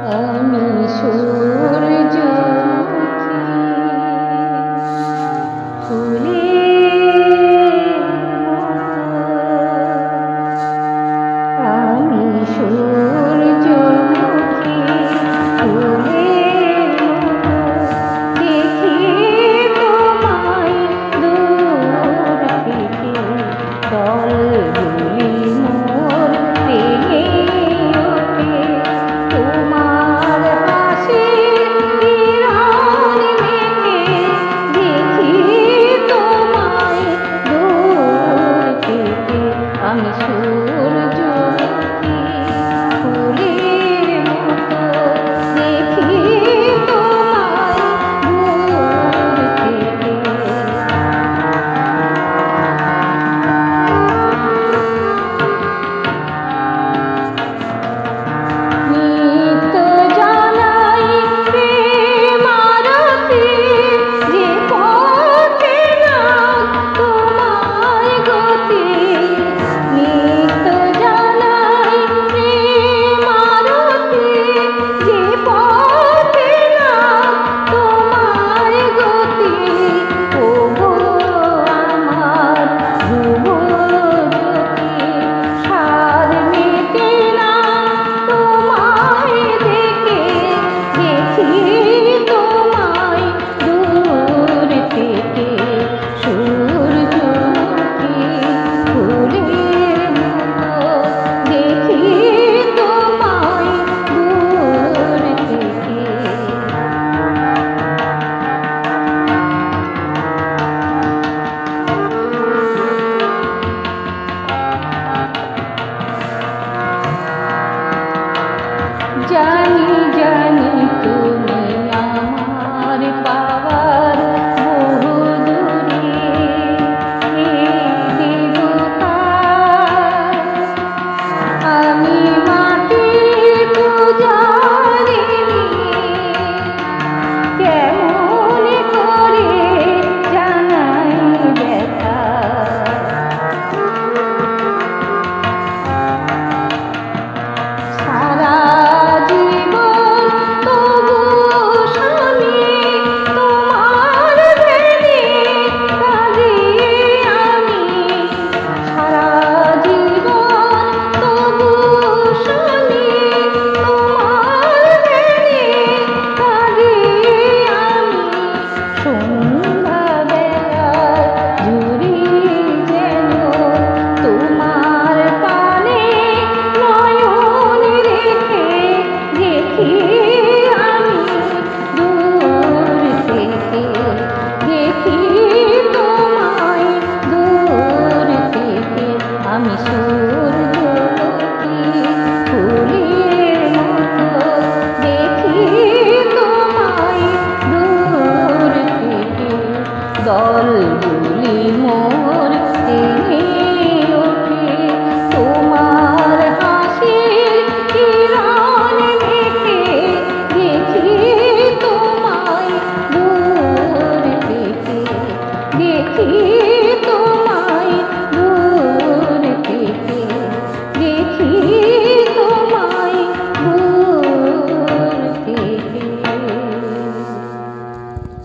আমি সূর্যমুখী ফুলের মতো, আমি সূর্যমুখী ফুলের মতো, দেখি তোমায় দূর থেকে, দলগুলি মোর ভেঙে ওঠে তোমার হাসির কিরণ মেখে, দেখি তোমায় দূর থেকে। আমি সূর্যমুখী ফুলের মতো, দেখি তোমায় দূর থেকে। নিত্য জানাই প্রেম আরতি, যে পথে নাম তোমার গতি। নিত্য জানাই প্রেম আরতি, যে পথে নাম তোমার গতি। ওগো আমার ধ্রুব জ্যোতি, সাধ মেটে না তোমায় দেখে, দেখি তোমায় দূর থেকে। সূর্যমুখী ফুলের মতো, দেখি তোমায় দূর থেকে। জানি জানি তুমি আমার পাওয়ার বহু দূরে, হে দেবতা। আমি মাটির পূজারিণী, কেমন করে জানাই ব্যথা। সারা জীবন তবু স্বামী তোমার ধ্যানে কাঁদি আমি। সারা জীবন তবু স্বামী তোমার ধ্যানে কাঁদি আমি। সন্ধ্যাবেলায় ঝুরি যেন তোমার পানে নয়ন রেখে, দেখি আমি দূর থেকে, দেখি তোমায় দূর থেকে। আমি সূর্যমুখী ফুলের মতো, দেখি তোমায় দূর থেকে। দলগুলি মোর টেনে ওঠে তোমার হাসির কিরণ মেখে, দেখি তোমায় দূর থেকে, দেখি